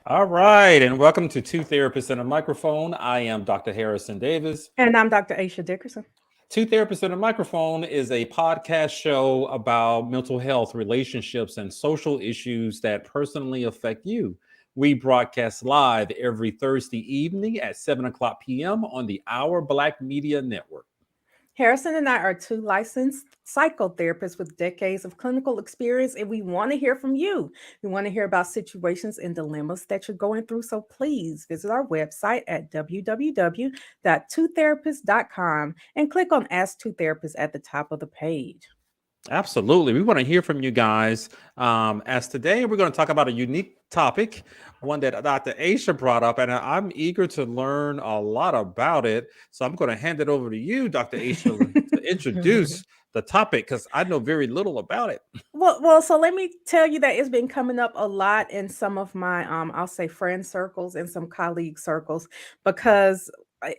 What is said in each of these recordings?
All right, and welcome to Two Therapists and a Microphone. I am Dr. Harrison Davis. And I'm Dr. Aisha Dickerson. Two Therapists and a Microphone is a podcast show about mental health, relationships, and social issues that personally affect you. We broadcast live every Thursday evening at 7 o'clock p.m. on the Our Black Media Network. Harrison and I are two licensed psychotherapists with decades of clinical experience, and we want to hear from you. We want to hear about situations and dilemmas that you're going through. So please visit our website at www.twotherapist.com and click on Ask Two Therapists at the top of the page. Absolutely. We want to hear from you guys. As today, we're going to talk about a unique topic, one that Dr. Aisha brought up, and I'm eager to learn a lot about it. So I'm going to hand it over to you, Dr. Aisha, to introduce the topic because I know very little about it. So let me tell you that it's been coming up a lot in some of my I'll say friend circles and some colleague circles because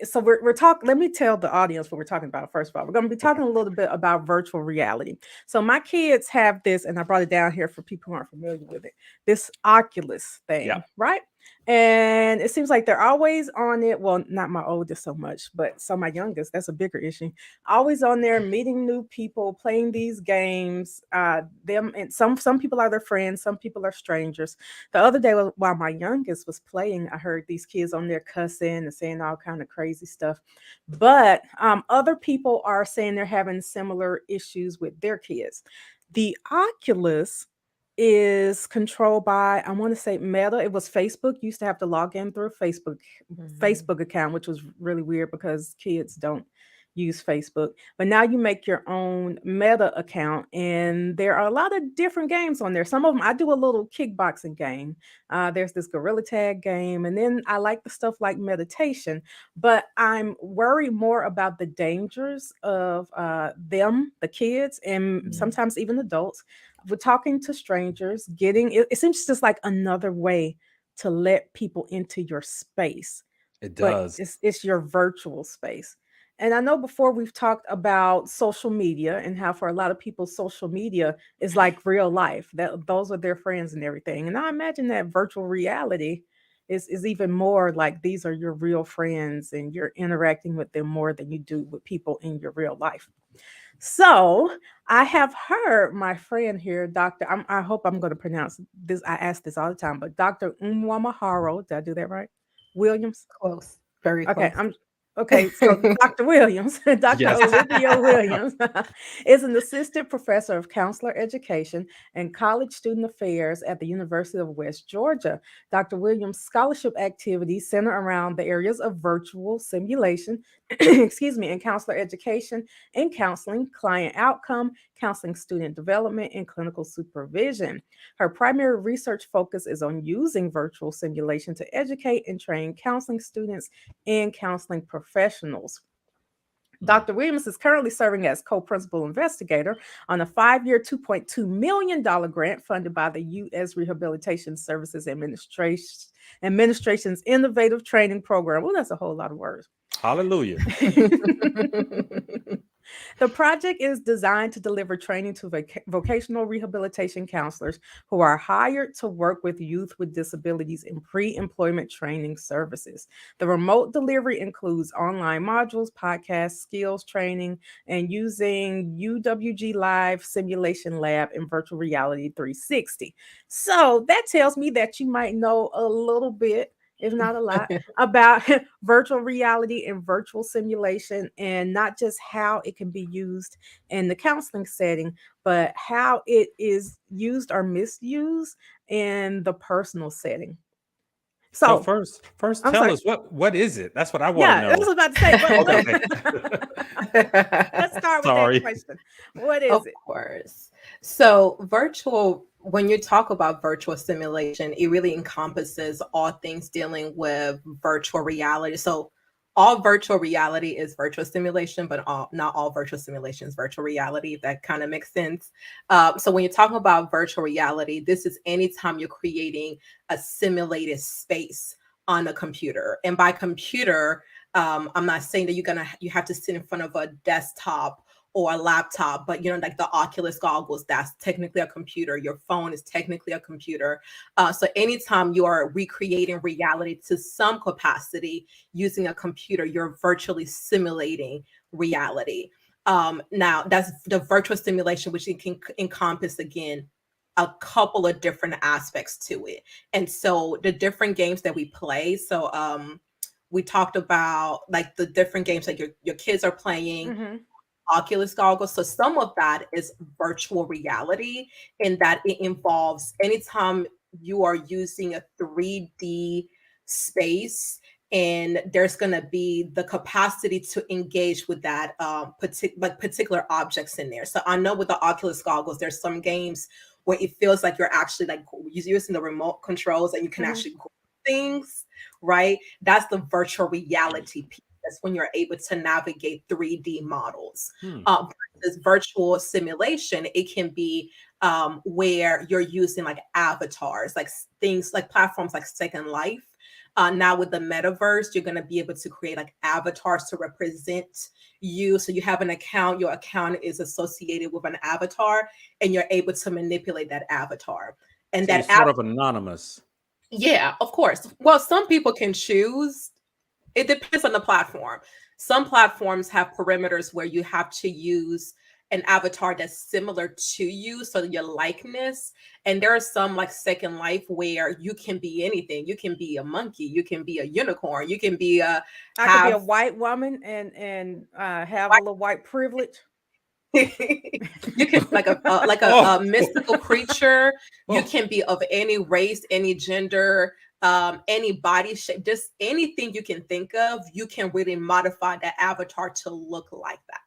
so we're talking. Let me tell the audience what we're talking about. First of all, we're going to be Okay. talking a little bit about virtual reality. So my kids have this, and I brought it down here for people who aren't familiar with it. This Oculus Yeah. thing, right? And it seems like they're always on it. Well, not my oldest so much, but so my youngest, that's a bigger issue. Always on there, meeting new people, playing these games. Them and some people are their friends, some people are strangers. The other day, while my youngest was playing, I heard these kids on there cussing and saying all kind of crazy stuff. But other people are saying they're having similar issues with their kids. The Oculus is controlled by, I want to say, Meta. It was Facebook. You used to have to log in through a Facebook account, which was really weird because kids don't use Facebook. But now you make your own Meta account, and there are a lot of different games on there. Some of them, I do a little kickboxing game. There's this Gorilla Tag game, and then I like the stuff like meditation. But I'm worried more about the dangers of them, the kids, and Mhm. sometimes even adults. We're talking to strangers, it seems just like another way to let people into your space, It but does. it's your virtual space. And I know before we've talked about social media and how for a lot of people social media is like real life. That those are their friends and everything. And I imagine that virtual reality is even more like these are your real friends and you're interacting with them more than you do with people in your real life. So I have heard my friend here, I hope I'm going to pronounce this. I ask this all the time, but Dr. Umwamaharo, did I do that right? Williams. Close, very Okay, close. I'm okay. So Dr. Williams, Dr. Yes. Olivia Williams, is an assistant professor of counselor education and college student affairs at the University of West Georgia. Dr. Williams' scholarship activities center around the areas of virtual simulation, excuse me, and counselor education and counseling, client outcome, counseling student development, and clinical supervision. Her primary research focus is on using virtual simulation to educate and train counseling students and counseling professionals. Mm. Dr. Williams is currently serving as co principal investigator on a 5 year, $2.2 million grant funded by the U.S. Rehabilitation Services Administration's Innovative Training Program. Well, that's a whole lot of words. Hallelujah. The project is designed to deliver training to vocational rehabilitation counselors who are hired to work with youth with disabilities in pre employment training services. The remote delivery includes online modules, podcasts, skills training, and using UWG Live Simulation Lab and Virtual Reality 360. So that tells me that you might know a little bit, if not a lot, about virtual reality and virtual simulation, and not just how it can be used in the counseling setting, but how it is used or misused in the personal setting. So So first, I'm tell sorry. us what is it? That's what I want to Yeah, I know. was about to say, Okay, okay. let's start with that Sorry. question. What is Of it? course. So, when you talk about virtual simulation, it really encompasses all things dealing with virtual reality. So, all virtual reality is virtual simulation, but not all virtual simulation is virtual reality. If that kind of makes sense. So, when you're talking about virtual reality, this is anytime you're creating a simulated space on a computer. And by computer, I'm not saying that you have to sit in front of a desktop or a laptop, but like the Oculus goggles, that's technically a computer. Your phone is technically a computer. So anytime you are recreating reality to some capacity using a computer, you're virtually simulating reality. Now that's the virtual simulation, which it can encompass, again, a couple of different aspects to it. And so the different games that we play, so we talked about like the different games that your kids are playing, Mhm. Oculus goggles. So some of that is virtual reality, in that it involves anytime you are using a 3D space, and there's going to be the capacity to engage with that particular objects in there. So I know with the Oculus goggles, there's some games where it feels like you're actually like using the remote controls and you can Mhm. actually grab things, right? That's the virtual reality piece. That's when you're able to navigate 3D models. Versus virtual simulation, it can be where you're using like avatars, like things like platforms like Second Life. Now with the metaverse, you're going to be able to create like avatars to represent you. So you have an account, your account is associated with an avatar, and you're able to manipulate that avatar. And So you're that sort of anonymous. yeah, of course. Well, some people can choose. It depends on the platform. Some platforms have perimeters where you have to use an avatar that's similar to you, so your likeness. And there are some like Second Life where you can be anything. You can be a monkey, you can be a unicorn, you can be a I could be a have white woman and have a little white privilege. you can like Oh, a mystical creature. You oh. can be of any race, any gender, any body shape, just anything you can think of. You can really modify that avatar to look like that.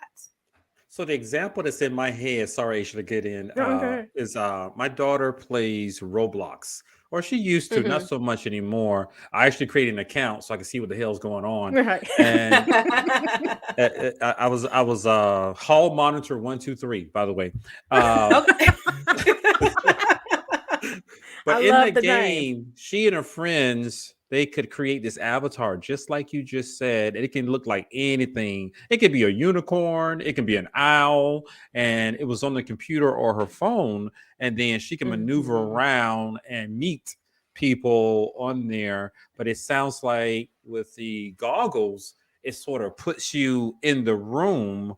So the example that's in my head, sorry, I should get in, Okay. is my daughter plays Roblox, or she used to, not Mhm. so much anymore. I actually created an account so I could see what the hell's going on. Right. And I was hall monitor 123, by the way. Um, Okay. I but in the love the name. game, she and her friends, they could create this avatar just like you just said. It can look like anything. It could be a unicorn, it can be an owl, and it was on the computer or her phone. And then she can maneuver Mhm. around and meet people on there. But it sounds like with the goggles, it sort of puts you in the room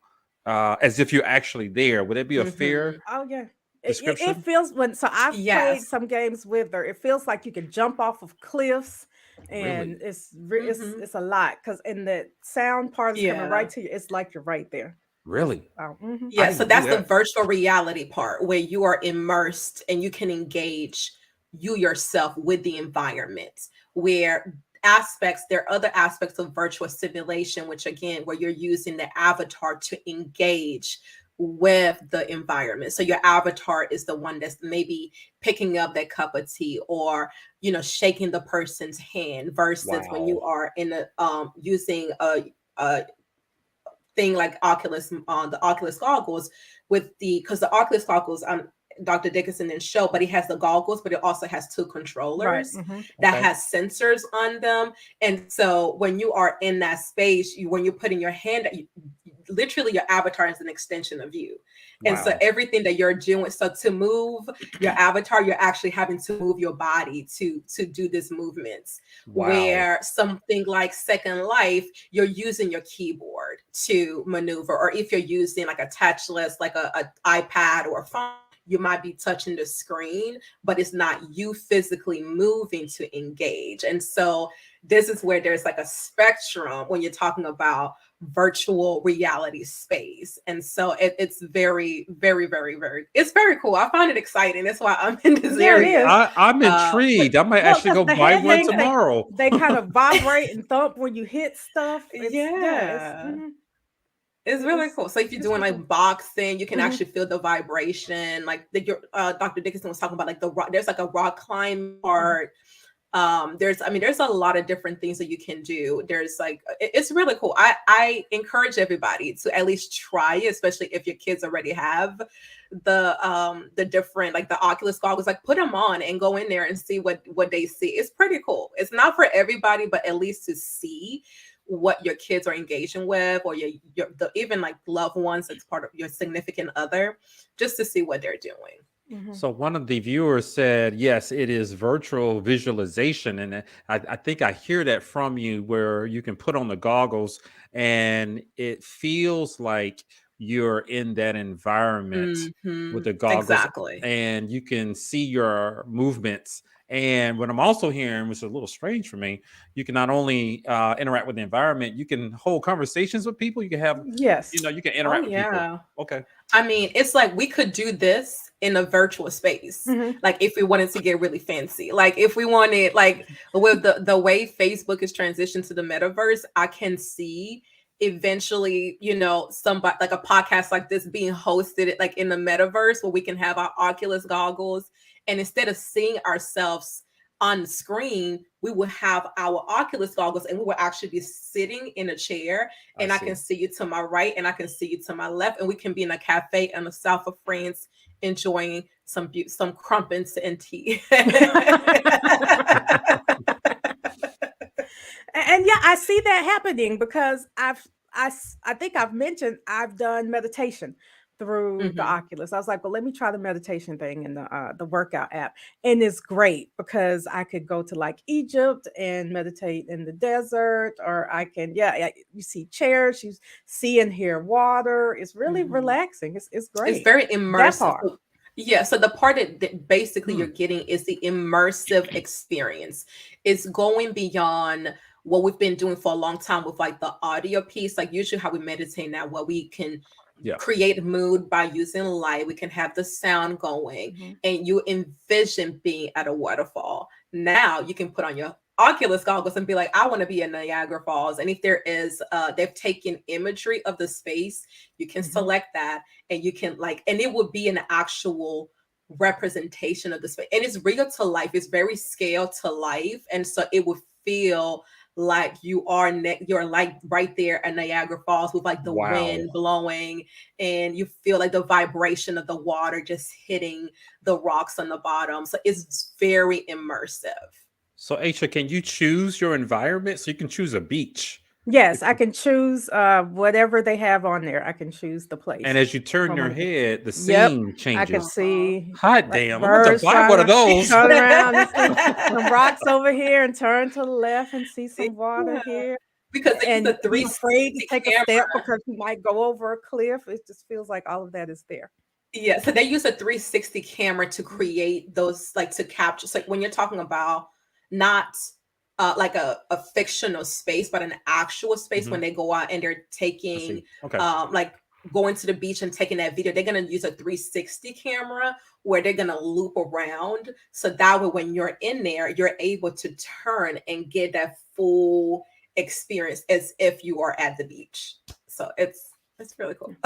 as if you're actually there. Would that be a Mhm. fair Oh yeah. It description? feels when so I've played Yes. some games with her. It feels like you can jump off of cliffs, and Really? Mhm. it's a lot because and the sound part is coming right Yeah. to you. It's like you're right there. It's Really? mhm. I Yeah, didn't so know do that's the that. virtual reality part where you are immersed and you can engage you yourself with the environment. Where there are other aspects of virtual simulation, which again, where you're using the avatar to engage with the environment. So your avatar is the one that's maybe picking up that cup of tea, or shaking the person's hand, versus when you Wow. are in a using a thing like Oculus on the Oculus goggles, with the because the Oculus goggles Dr. Dickinson didn't show, but he has the goggles, but it also has two Right. controllers Mhm. that Okay. has sensors on them. And so when you are in that space, when you're putting your hand, literally your avatar is an extension of you. And so Wow. everything that you're doing, so to move your avatar, you're actually having to move your body to do these movements. Wow. Where something like Second Life, you're using your keyboard to maneuver, or if you're using like a touchless, like a iPad or a phone, you might be touching the screen, but it's not you physically moving to engage. And so this is where there's like a spectrum when you're talking about virtual reality space. And so it's very, very, very, very, it's very cool. I find it exciting. That's why I'm in this Yeah, it area. is. I'm But intrigued. I might Well, actually because go the buy one headbands tomorrow. they kind of vibrate and thump when you hit stuff. It's yeah, yeah, mhm. it's really cool. So if you're It's doing real cool. like boxing, you can Mhm. actually feel the vibration. Like Dr. Dickinson was talking about, like the rock. There's like a rock climb Mhm. part. There's a lot of different things that you can do. There's like it's really cool. I encourage everybody to at least try it, especially if your kids already have the different, like the Oculus goggles. Like put them on and go in there and see what they see. It's pretty cool. It's not for everybody, but at least to see what your kids are engaging with, or even like loved ones that's part of your significant other, just to see what they're doing. Mhm. So one of the viewers said, yes, it is virtual visualization. And I think I hear that from you, where you can put on the goggles and it feels like you're in that environment with the goggles, Exactly. and you can see your movements. And what I'm also hearing, which is a little strange for me, you can not only interact with the environment, you can hold conversations with people. You can have, Yes. you can Oh interact with people. yeah. Okay. I mean, it's like we could do this in a virtual space. Mhm. Like if we wanted to get really fancy, like if we wanted, like with the way Facebook is transitioned to the metaverse, I can see eventually, somebody like a podcast like this being hosted like in the metaverse, where we can have our Oculus goggles, and instead of seeing ourselves on the screen, we would have our Oculus goggles, and we would actually be sitting in a chair, and I can see you to my right and I can see you to my left, and we can be in a cafe in the south of France enjoying some crumpets and tea. And yeah, I see that happening because I think I've mentioned I've done meditation through the Mhm. Oculus. I was like, well, let me try the meditation thing in the workout app, and it's great because I could go to like Egypt and meditate in the desert, or I can you see chairs, you see and hear water. It's really Mhm. relaxing. It's It's great. very That immersive. part. Yeah, so the part that basically Hmm. you're getting is the immersive experience. It's going beyond what we've been doing for a long time with like the audio piece. Like usually how we meditate now, where we can Yeah. create mood by using light, we can have the sound going, Mhm. and you envision being at a waterfall. Now you can put on your Oculus goggles and be like, I want to be in Niagara Falls. And if there is they've taken imagery of the space, you can Mhm. select that, and you can and it would be an actual representation of the space, and it's real to life. It's very scale to life, and so it would feel like you're like right there at Niagara Falls, with like the Wow. wind blowing, and you feel like the vibration of the water just hitting the rocks on the bottom. So it's very immersive. So Aisha, can you choose your environment? So you can choose a beach. Yes, I can choose whatever they have on there. I can choose the And place. as you turn From your one of the- head, the Yep, scene I can changes. see Hot like damn, I'm about to birds buy trying one of to those. turn around and see some rocks over here and turn to the left and see some water Yeah, here. because they use And a be afraid to 360 take a camera. step because you might go over a cliff. It just feels like all of that is there. Yeah, so they use a 360 camera to create those, like to capture. So like when you're talking about not like a fictional space, but an actual space, when Mhm. they go out and they're I taking see. Okay. like going to the beach and taking that video, they're gonna use a 360 camera where they're gonna loop around. So that way when you're in there, you're able to turn and get that full experience as if you are at the beach. So it's really cool.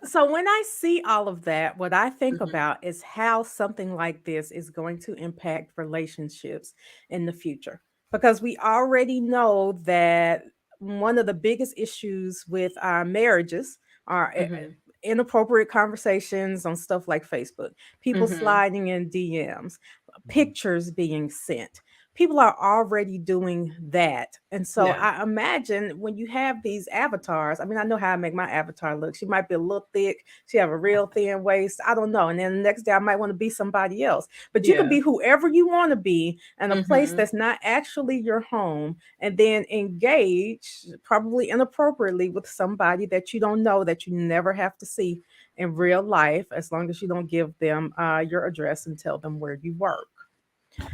So when I see all of that, what I think Mhm. about is how something like this is going to impact relationships in the future. Because we already know that one of the biggest issues with our marriages are Mhm. inappropriate conversations on stuff like Facebook, people Mhm. sliding in DMs, Mhm. pictures being sent. People are already doing that. And so Yeah. I imagine when you have these avatars, I mean, I know how I make my avatar look. She might be a little thick, she have a real thin waist. I don't know. And then the next day I might want to be somebody else. But you can Yeah. be whoever you want to be in a place Mhm. that's not actually your home, and then engage probably inappropriately with somebody that you don't know, that you never have to see in real life, as long as you don't give them your address and tell them where you work.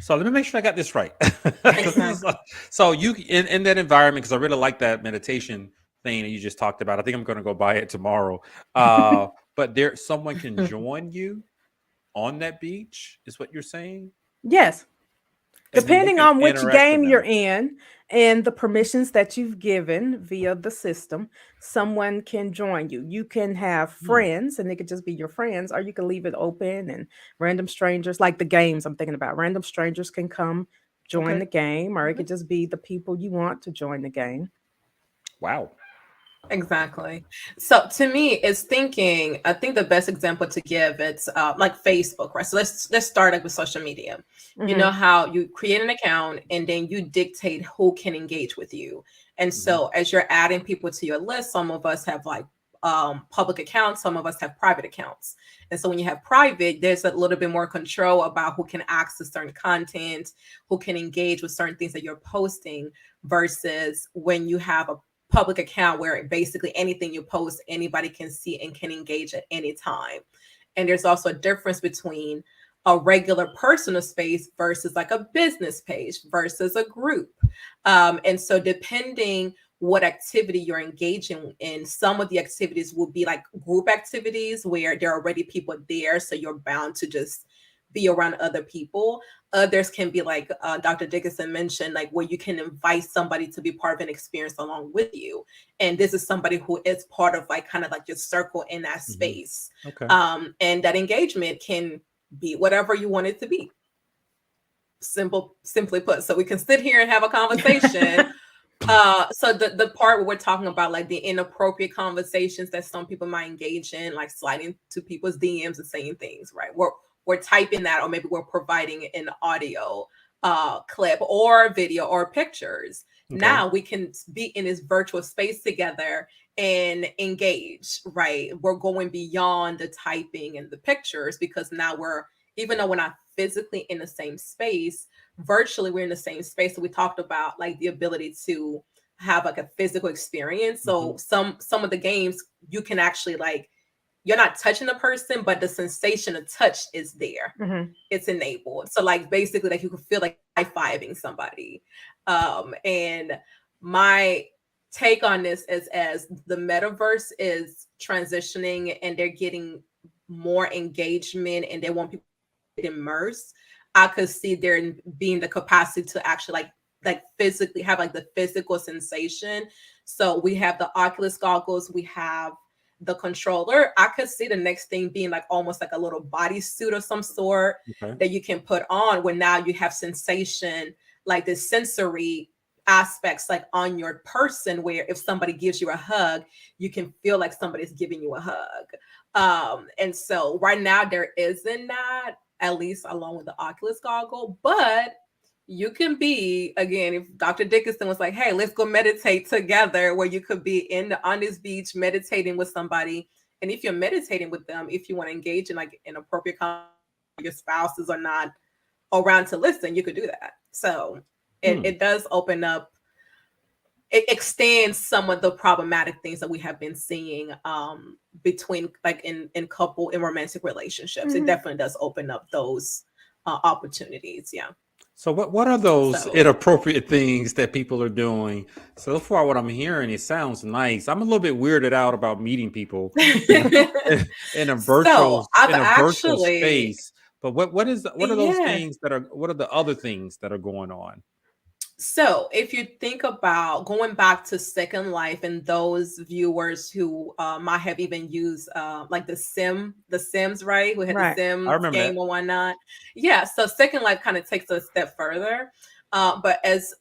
So let me make sure I got this right. 'Cause this is, Exactly. so you in that environment, because I really like that meditation thing that you just talked about. I think I'm going to go buy it tomorrow. But there, someone can join you on that beach, is what you're saying, Yes. and then you Depending can on which interact with game you're them. in and the permissions that you've given via the system, someone can join you. You can have Hmm. friends, and they could just be your friends, or you can leave it open and random strangers, like the games I'm thinking about. Random strangers can come join Okay. the game, or it Mhm. could just be the people you want to join the game. Wow. Exactly. So to me, it's thinking. I think the best example to give it's like Facebook, right? So let's start like with social media. You know Mhm. how you create an account and then you dictate who can engage with you, And so as you're adding people to your list, some of us have like public accounts, some of us have private accounts. And so when you have private, there's a little bit more control about who can access certain content, who can engage with certain things that you're posting, versus when you have a public account where basically anything you post, anybody can see and can engage at any time. And there's also a difference between a regular personal space versus like a business page versus a group. And so depending what activity you're engaging in, some of the activities will be like group activities where there are already people there, so you're bound to just be around other people. Others can be like Dr. Dickinson mentioned, like where you can invite somebody to be part of an experience along with you. And this is somebody who is part of like kind of like your circle in that space. Okay. And that engagement can be whatever you want it to be. Simply put. So we can sit here and have a conversation. So the part where we're talking about like the inappropriate conversations that some people might engage in, like sliding to people's DMs and saying things, right? We're typing that, or maybe we're providing an audio clip or video or pictures. Okay. Now we can be in this virtual space together and engage, right? We're going beyond the typing and the pictures, because now even though we're not physically in the same space, virtually we're in the same space. So we talked about like the ability to have like a physical experience. So some of the games you can actually like, you're not touching the person, but the sensation of touch is there. It's enabled. So like basically like you can feel like high-fiving somebody. And my take on this is, as the metaverse is transitioning and they're getting more engagement and they want people to immerse, I could see there being the capacity to actually like physically have like the physical sensation. So we have the Oculus goggles, we have the controller. I could see the next thing being like almost like a little bodysuit of some sort that you can put on, where now you have sensation, like the sensory aspects like on your person, where if somebody gives you a hug, you can feel like somebody's giving you a hug. And so right now there isn't that, at least along with the Oculus goggle, but you can be, again, if Dr. Dickinson was like, hey, let's go meditate together, where you could be on this beach meditating with somebody. And if you're meditating with them, if you want to engage in like an appropriate conversation, your spouses are not around to listen, you could do that. So it does open up, it extends some of the problematic things that we have been seeing between like in romantic relationships. It definitely does open up those opportunities. Yeah. So what are those inappropriate things that people are doing? So far, what I'm hearing, it sounds nice. I'm a little bit weirded out about meeting people in a virtual space. But what are those things what are the other things that are going on? So if you think about going back to Second Life, and those viewers who might have even used like the Sims, right? We had the Sims game and whatnot. Yeah, so Second Life kind of takes a step further. But as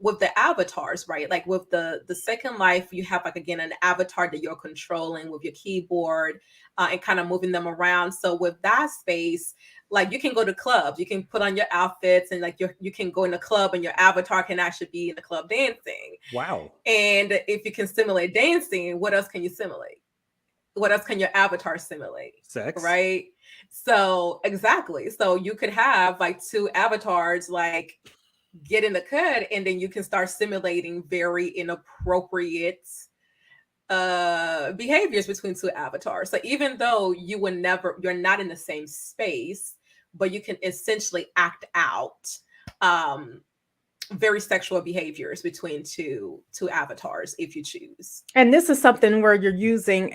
with the avatars, right? Like with the Second Life, you have like, again, an avatar that you're controlling with your keyboard and kind of moving them around. So with that space, like you can go to clubs, you can put on your outfits, and like you can go in a club and your avatar can actually be in the club dancing. Wow. And if you can simulate dancing, what else can you simulate? What else can your avatar simulate? Sex. Right? So exactly. So you could have like two avatars like get in the cut, and then you can start simulating very inappropriate behaviors between two avatars. So even though you're not in the same space, but you can essentially act out very sexual behaviors between two avatars if you choose. And this is something where you're using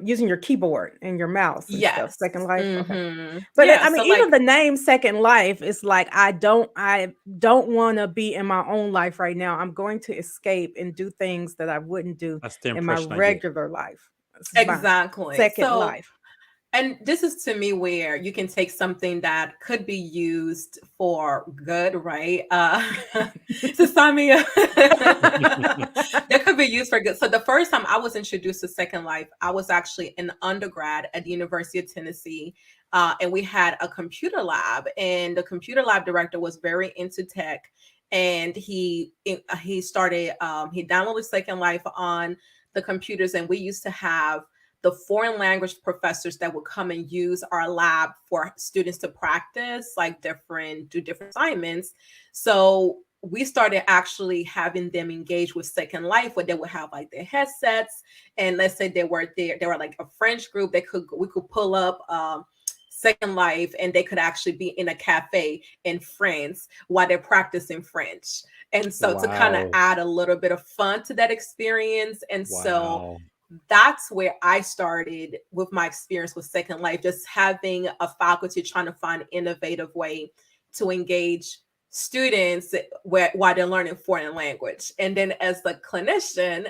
using your keyboard and your mouse and stuff. Second Life. Okay. But yeah, I mean, so even the name Second Life is like, I don't want to be in my own life right now. I'm going to escape and do things that I wouldn't do in my regular life. Exactly. Second Life. And this is to me where you can take something that could be used for good, right? So sign me up. That could be used for good. So the first time I was introduced to Second Life, I was actually an undergrad at the University of Tennessee. And we had a computer lab, and the computer lab director was very into tech. and he started he downloaded Second Life on the computers, and we used to have the foreign language professors that would come and use our lab for students to practice like do different assignments. So we started actually having them engage with Second Life, where they would have like their headsets, and let's say they were like a French group. We could pull up Second Life, and they could actually be in a cafe in France while they're practicing French. And so to kind of Wow. add a little bit of fun to that experience. And so Wow. that's where I started with my experience with Second Life, just having a faculty trying to find an innovative way to engage students while they're learning foreign language. And then as the clinician,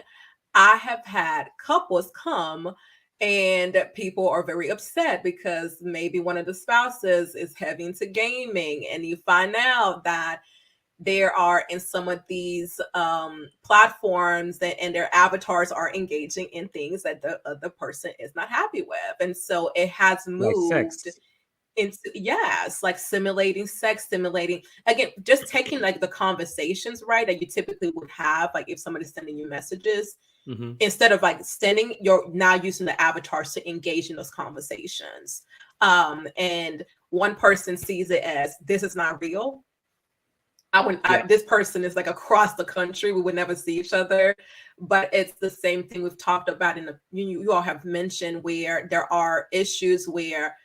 I have had couples come and people are very upset because maybe one of the spouses is heavy into gaming, and you find out that there are in some of these platforms and their avatars are engaging in things that the other person is not happy with. And so it has Like moved sex. into, yes, like simulating sex, simulating, again, just taking like the conversations, right, that you typically would have, like if somebody's sending you messages, Hmm. instead of like you're now using the avatars to engage in those conversations. And one person sees it as, this is not real. Yeah. This person is like across the country. We would never see each other, but it's the same thing we've talked about you all have mentioned, where there are issues where,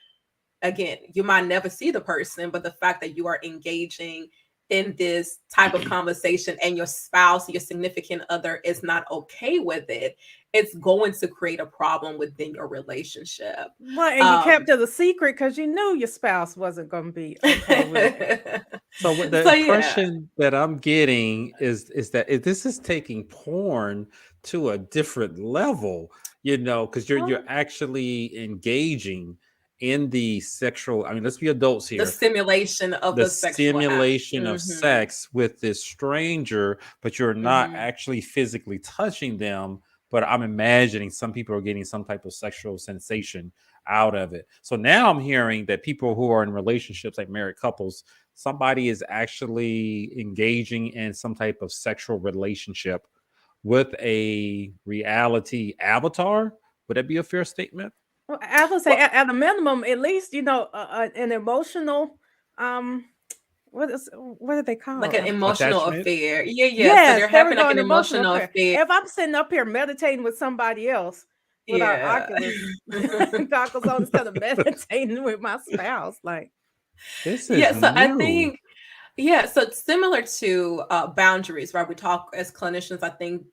again, you might never see the person, but the fact that you are engaging in this type of conversation and your spouse, your significant other is not okay with it, it's going to create a problem within your relationship. Well, and you kept it a secret because you knew your spouse wasn't going to be okay with it. So what the So yeah, impression that I'm getting is that this is taking porn to a different level, because you're well, actually engaging in the sexual. I mean, let's be adults the here. stimulation of The the sexual act. stimulation of Mhm, sex with this stranger, but you're not mhm. actually physically touching them. But I'm imagining some people are getting some type of sexual sensation out of it. So now I'm hearing that people who are in relationships, like married couples, somebody is actually engaging in some type of sexual relationship with a reality avatar. Would that be a fair statement? Well, I would say Well, at a minimum, at least, an emotional, um, what do they call like it? an emotional Attachment? affair. Yeah, yeah. So Yes, they're there we having go, like an an emotional emotional affair. affair. If I'm sitting up here meditating with somebody else with our Yeah. Oculus goggles on instead of meditating with my spouse, like, This is Yeah. So I new. think, yeah. So it's similar to boundaries, right? We talk as clinicians, I think,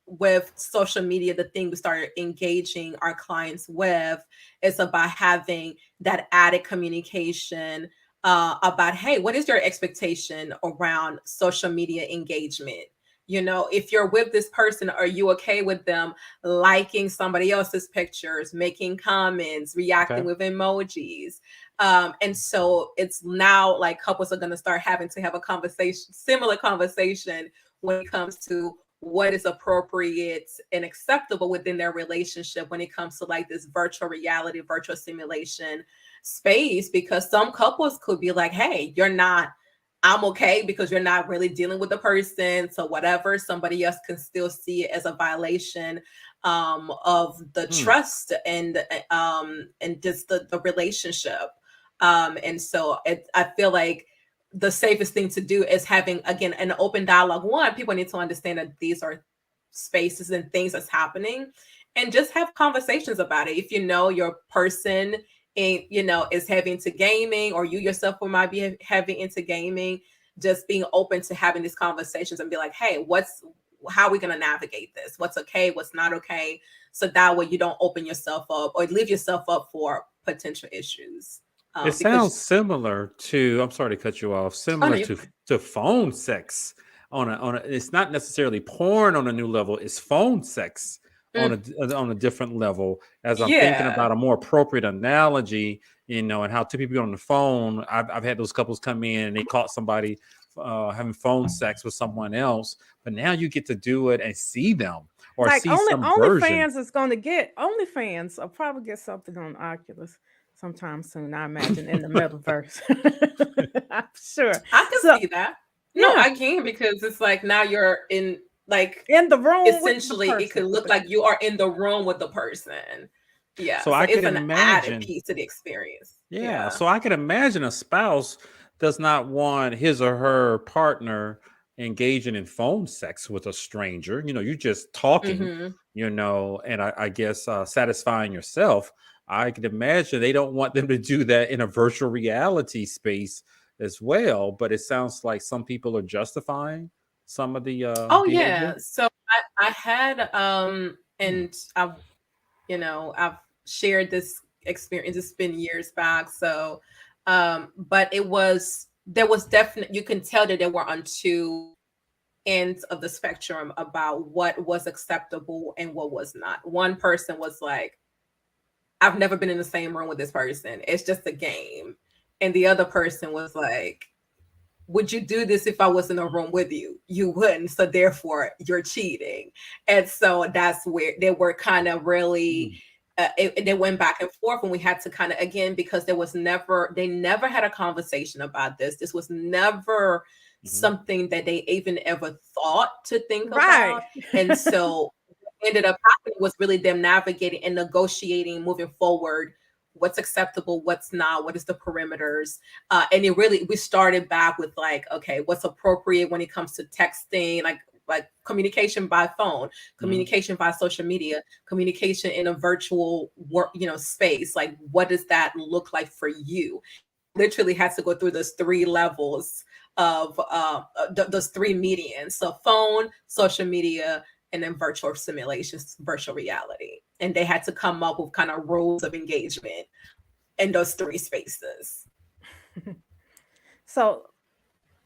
with social media, the thing we started engaging our clients with is about having that added communication about, hey, what is your expectation around social media engagement? If you're with this person, are you okay with them liking somebody else's pictures, making comments, Okay. reacting with emojis? And so it's now like couples are going to start having to have a conversation, similar conversation, when it comes to what is appropriate and acceptable within their relationship when it comes to like this virtual reality, virtual simulation space. Because some couples could be like, hey, I'm okay because you're not really dealing with the person. So whatever, somebody else can still see it as a violation of the Hmm. trust and just the relationship. And so I feel like the safest thing to do is having, again, an open dialogue. One, people need to understand that these are spaces and things that's happening, and just have conversations about it. If you know your person is heavy into gaming, or you yourself might be heavy into gaming, just being open to having these conversations and be like, hey, how are we going to navigate this? What's okay? What's not okay? So that way you don't open yourself up or leave yourself up for potential issues. It Because sounds similar to, I'm sorry to cut you off, oh no, similar to phone sex it's not necessarily porn on a new level, it's phone sex on mm, on a different level. As I'm thinking yeah, about a more appropriate analogy, and how two people get on the phone. I've had those couples come in and they caught somebody having phone sex with someone else, but now you get to do it and see them or like see some version. OnlyFans is going to get OnlyFans. I'll probably get something on Oculus sometime soon. I imagine in the metaverse. I'm sure. I can So see that. No, Yeah, I can, because it's like now you're in, like, in the room with the essentially it person. could look like you are in the room with the person. Yeah, So so I it's could an added imagine, piece to the experience. yeah. Yeah. So I could imagine a spouse does not want his or her partner engaging in phone sex with a stranger. You're just talking, Mhm. and I guess satisfying yourself. I could imagine they don't want them to do that in a virtual reality space as well. But it sounds like some people are justifying some of the Oh behavior. yeah. So I had Hmm. and I've shared this experience. It's been years back. So but there was definitely, you can tell that they were on two ends of the spectrum about what was acceptable and what was not. One person was like, I've never been in the same room with this person. It's just a game. And the other person was like, would you do this if I was in a room with you? You wouldn't. So therefore, you're cheating. And so that's where they were kind of really, they went back and forth, and we had to kind of, again, because they never had a conversation about this. This was never Hmm. something that they even ever thought to think Right. about. And so what ended up happening was really them navigating and negotiating, moving forward, what's acceptable, what's not, what is the perimeters. And we started back with like, okay, what's appropriate when it comes to texting, like communication by phone, Hmm. communication by social media, communication in a virtual work, space. Like, what does that look like for you? Literally has to go through those three levels of those three medians. So phone, social media, and then virtual simulations, virtual reality. And they had to come up with kind of rules of engagement in those three spaces. So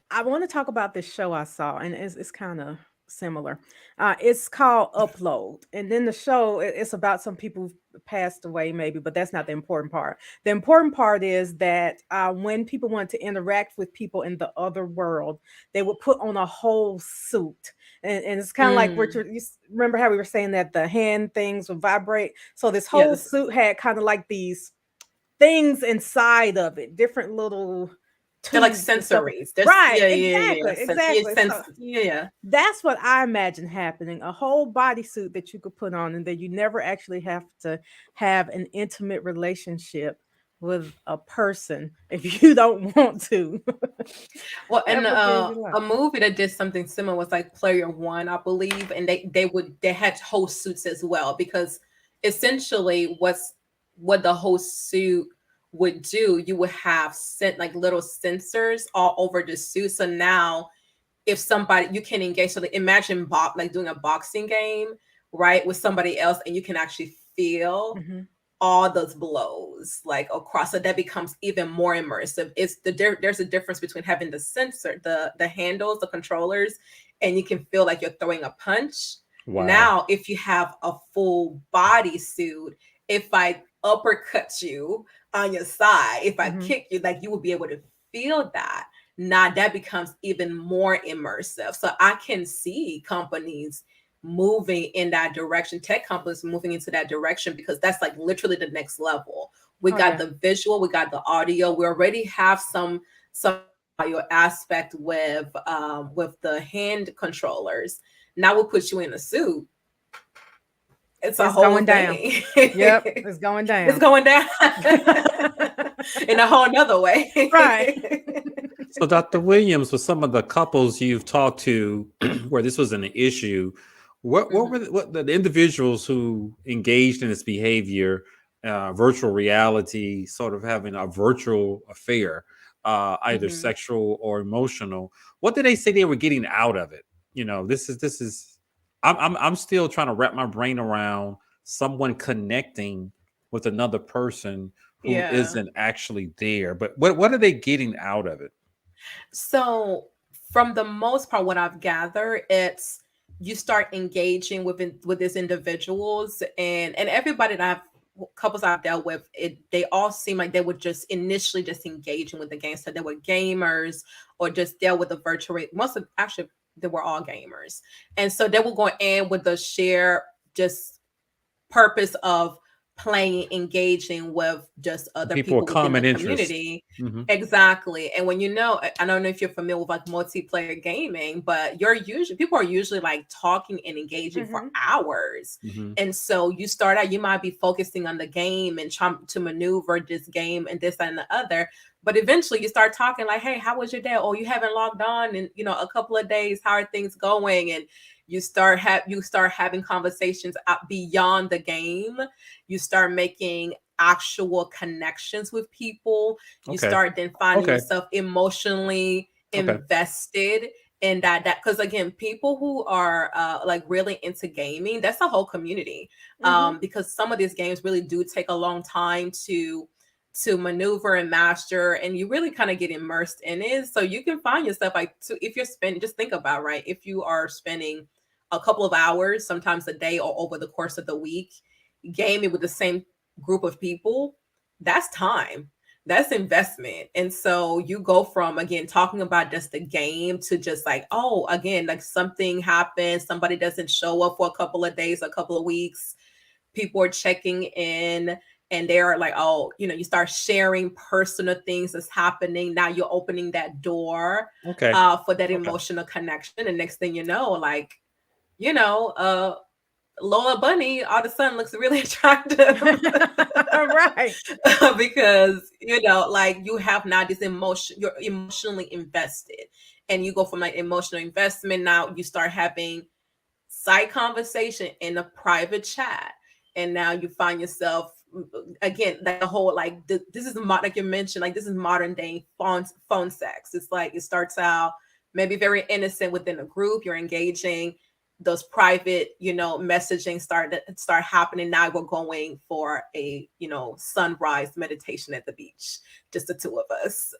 I want to talk about this show I saw, and it's kind of similar. It's called Upload, and then the show it's about some people who passed away, maybe, but that's not the important part. The important part is that when people want to interact with people in the other world, they would put on a whole suit, and it's kind of like Mm. Richard. Remember how we were saying that the hand things would vibrate? So this Yeah, whole suit had kind of like these things inside of it, different little they're like tubes and stuff. sensories. There's Right, yeah, yeah, yeah, exactly, yeah. Yeah, exactly. So yeah, yeah. that's what I imagine happening, a whole bodysuit that you could put on and that you never actually have to have an intimate relationship with a person if you don't want to Well, and ever be in your life. a movie that did something similar was like Player One, I believe, and they had host suits as well, because essentially what the host suit would do, you would have sent like little sensors all over the suit. So now if somebody, you can engage, so like imagine like doing a boxing game, right, with somebody else, and you can actually feel Mhm. all those blows like across, so that becomes even more immersive. There's a difference between having the sensor, the handles, the controllers, and you can feel like you're throwing a punch. Wow. Now if you have a full body suit, if I uppercut you on your side, if I Mhm. kick you, like you will be able to feel that. Now that becomes even more immersive. So I can see companies moving in that direction, tech companies moving into that direction, because that's like literally the next level. We Oh got yeah. the visual, we got the audio, we already have some audio aspect with the hand controllers. Now we'll put you in a suit. It's a It's whole going down. thing. Yep, it's going It's down. going down in a whole nother way. Right. So, Dr. Williams, with some of the couples you've talked to where this was an issue, what were Mhm. what the individuals who engaged in this behavior, virtual reality, sort of having a virtual affair, either Mhm. sexual or emotional? What did they say they were getting out of it? This is. I'm still trying to wrap my brain around someone connecting with another person who Yeah. isn't actually there. But what are they getting out of it? So, from the most part, what I've gathered, it's you start engaging with these individuals, and everybody that couples I've dealt with, they all seem like they were just initially just engaging with the game. So they were gamers or just dealt with the virtual. Most of actually they were all gamers, and so they were going in with the share just purpose of playing, engaging with just other People with people within the common interest. community. Hmm. Exactly. And when I don't know if you're familiar with like multiplayer gaming, but people are usually like talking and engaging for Hmm. hours. Hmm. And so you start out, you might be focusing on the game and trying to maneuver this game and this and the other. But eventually you start talking like, hey, how was your day? Oh, you haven't logged on in, a couple of days. How are things going? And you start having conversations out beyond the game. You start making actual connections with people. You Okay. start then finding Okay. yourself emotionally Okay. invested in that because again, people who are like really into gaming, that's a whole community. Hmm. Because some of these games really do take a long time to maneuver and master, and you really kind of get immersed in it. So you can find yourself like, if you're spending, just think about, right, if you are spending a couple of hours, sometimes a day or over the course of the week, gaming with the same group of people, that's time, that's investment. And so you go from, again, talking about just the game to just like, oh, again, like something happens, somebody doesn't show up for a couple of days, a couple of weeks, people are checking in, and they're like, oh, you start sharing personal things that's happening. Now you're opening that door Okay. for that Okay. emotional connection. And next thing you know, like, Lola Bunny all of a sudden looks really attractive. Right. Because, like you have now this emotion, you're emotionally invested. And you go from like emotional investment, now you start having side conversation in a private chat. And now you find yourself, again, that whole like this is like you mentioned, like this is modern day phone sex. It's like it starts out maybe very innocent within a group, you're engaging, those private messaging start happening. Now we're going for a sunrise meditation at the beach, just the two of us.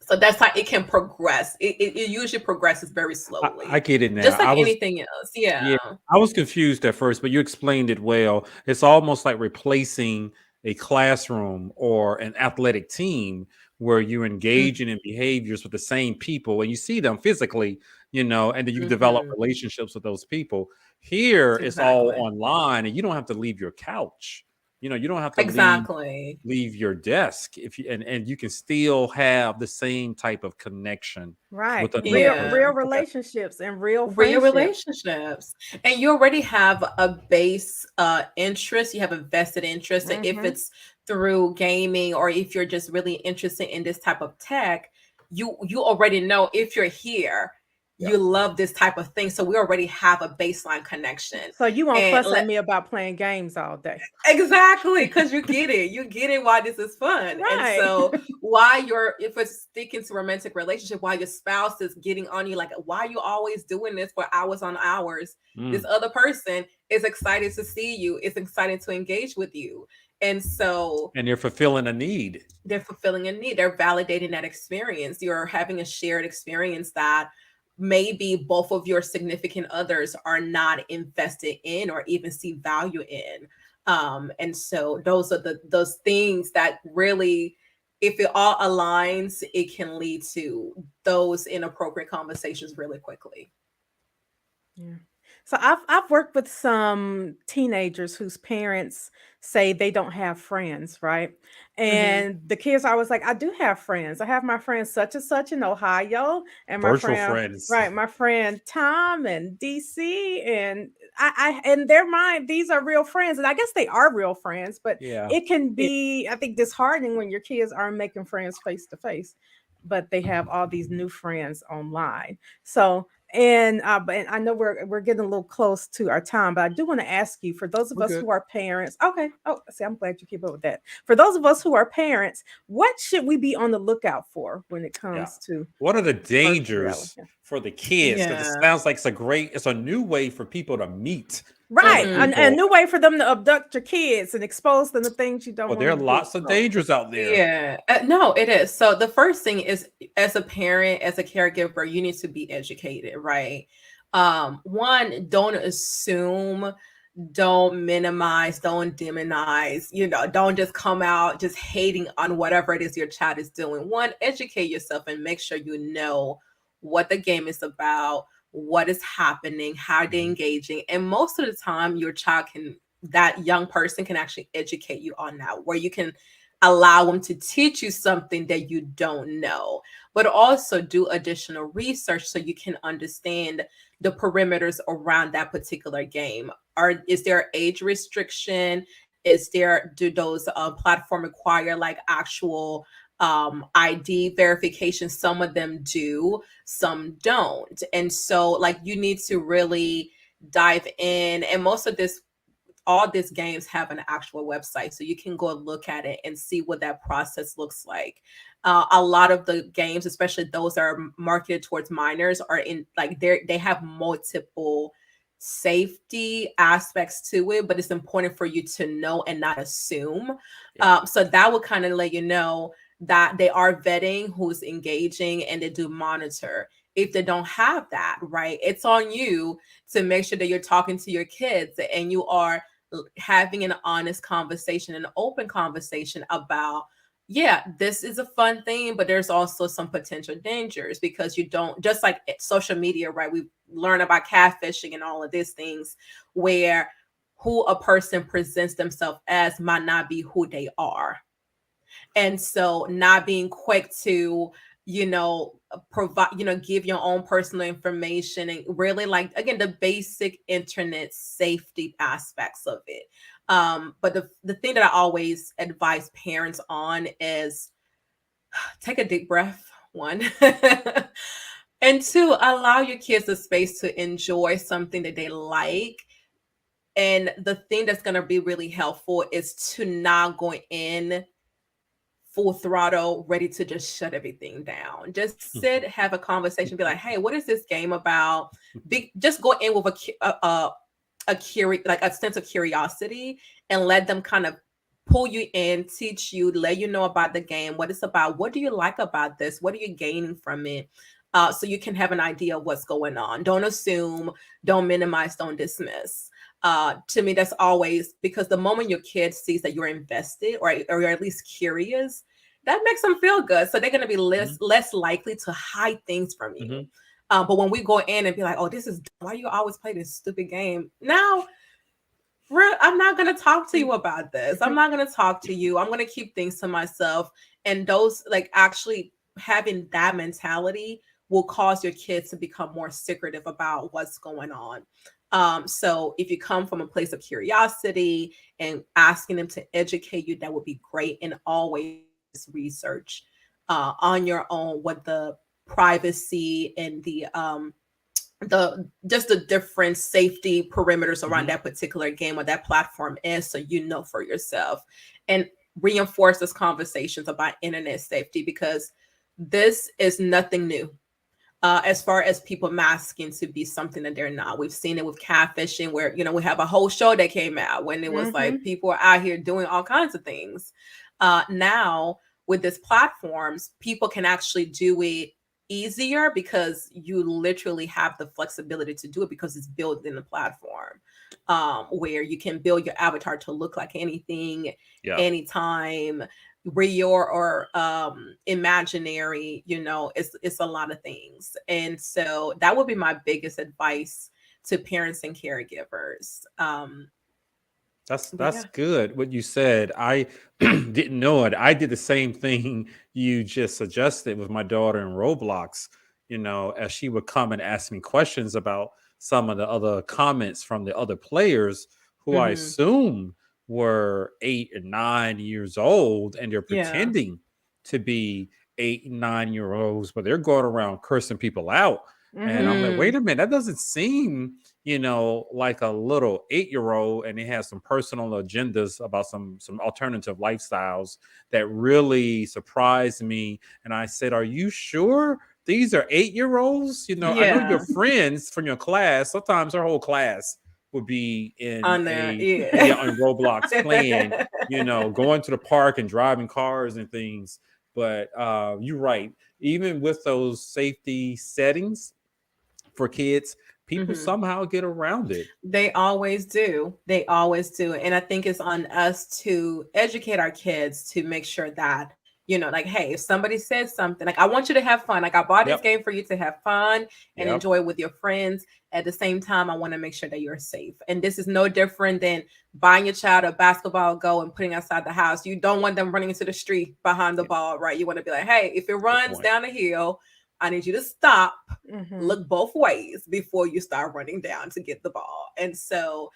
So that's how it can progress. It usually progresses very slowly. I get it now. Just like anything else. Yeah. Yeah, I was confused at first, but you explained it well. It's almost like replacing a classroom or an athletic team where you're engaging in behaviors with the same people and you see them physically, and then you develop Mhm. relationships with those people. Here, it's all Exactly. online and you don't have to leave your couch. You don't have to Exactly. leave your desk if you and you can still have the same type of connection Right. with another Yeah. Real person. Okay. relationships and real Real friendships. relationships. And you already have a base interest, you have a vested interest. And if Hmm. it's through gaming or if you're just really interested in this type of tech, you already know, if you're here, Yeah. you love this type of thing. So we already have a baseline connection. So you won't And fuss at me about playing games all day. exactly, because you get it why this is fun. And Right. so if it's sticking to romantic relationship, while your spouse is getting on you like, why are you always doing this for hours on hours, this Mm. other person is excited to see you, is excited to engage with you. And so And they're fulfilling a need. they're fulfilling a need, they're validating that experience, you're having a shared experience that maybe both of your significant others are not invested in or even see value in. And so those are those things that really, if it all aligns, it can lead to those inappropriate conversations really quickly. Yeah. So I've worked with some teenagers whose parents say they don't have friends, right? Hmm. And the kids are always like, I do have friends. I have my friend such and such in Ohio, and my Virtual friend, friends. right, my friend Tom in DC, and I in their mind, these are real friends. And I guess they are real friends, but Yeah. it can be, I think, disheartening when your kids aren't making friends face to face, but they have all these new friends online. So but I know we're getting a little close to our time, but I do want to ask you, for those of We're us good. who are parents, okay. Oh, see, I'm glad you keep up with that. For those of us who are parents, what should we be on the lookout for when it Yeah. comes to What are the virtual reality? dangers for the kids? Because it Yeah. sounds like it's a new way for people to meet other Right, Mhm. a people. new way for them to abduct your kids and expose them to things you don't Well, want there are them to do. lots of So, dangers out there. Yeah, no, it is. So the first thing is, as a parent, as a caregiver, you need to be educated, right? One, don't assume, don't minimize, don't demonize, don't just come out just hating on whatever it is your child is doing. One, educate yourself and make sure you know what the game is about, what is happening, how they're Mhm. engaging. And most of the time, your child can that young person can actually educate you on that, where you can allow them to teach you something that you don't know, but also do additional research so you can understand the perimeters around that particular game. Is there age restriction? Do those platform require like actual ID verification? Some of them do, some don't. And so like you need to really dive in. And most of this, all these games have an actual website, so you can go look at it and see what that process looks like. A lot of the games, especially those that are marketed towards minors, are in like they have multiple safety aspects to it, but it's important for you to know and not assume. So that will kind of let you know that they are vetting who's engaging, and they do monitor. If they don't have that, right, it's on you to make sure that you're talking to your kids and you are having an honest conversation, an open conversation about, yeah, this is a fun thing, but there's also some potential dangers, because you don't, just like social media, right? We learn about catfishing and all of these things, where who a person presents themselves as might not be who they are. And so not being quick to, provide, give your own personal information, and really, like, again, the basic internet safety aspects of it. But the thing that I always advise parents on is take a deep breath, one, and two, allow your kids the space to enjoy something that they like. And the thing that's going to be really helpful is to not go in full throttle, ready to just shut everything down. Just sit, have a conversation, be like, hey, what is this game about? Just go in with a sense of curiosity, and let them kind of pull you in, teach you, let you know about the game, what it's about, what do you like about this, what are you gaining from it, so you can have an idea of what's going on. Don't assume, don't minimize, don't dismiss. To me, that's always, because the moment your kid sees that you're invested, or you're at least curious, that makes them feel good. So they're going to be less likely to hide things from you. But when we go in and be like, oh, this is, why do you always play this stupid game? Now, I'm not going to talk to you about this. I'm not going to talk to you. I'm going to keep things to myself. And those, like, actually having that mentality will cause your kids to become more secretive about what's going on. So if you come from a place of curiosity and asking them to educate you, that would be great. And always research on your own what the privacy and the just the different safety perimeters around that particular game or that platform is, so you know for yourself. And reinforce those conversations about internet safety, because this is nothing new. As far as people masking to be something that they're not. We've seen it with catfishing, where, we have a whole show that came out when it was like people are out here doing all kinds of things. Now with these platforms, people can actually do it easier, because you literally have the flexibility to do it, because it's built in the platform, where you can build your avatar to look like anything, anytime, real or imaginary. It's a lot of things. And so that would be my biggest advice to parents and caregivers. That's good what you said. I didn't know it. I did the same thing you just suggested with my daughter in Roblox, as she would come and ask me questions about some of the other comments from the other players, who I assume were 8 and 9 years old, and they're pretending to be 8 and 9-year-olds, but they're going around cursing people out. And I'm like, wait a minute, that doesn't seem, like a little 8-year-old, and it has some personal agendas about some alternative lifestyles that really surprised me. And I said, are you sure these are 8-year-olds? I know your friends from your class, sometimes her whole class would be on Roblox playing, going to the park and driving cars and things. But you're right. Even with those safety settings for kids, people somehow get around it. They always do. They always do. And I think it's on us to educate our kids to make sure that Like, hey, if somebody says something, like, I want you to have fun. Like, I bought this game for you to have fun and enjoy with your friends. At the same time, I want to make sure that you're safe. And this is no different than buying your child a basketball goal and putting outside the house. You don't want them running into the street behind the ball, right? You want to be like, hey, if it runs down the hill, I need you to stop, look both ways before you start running down to get the ball. And so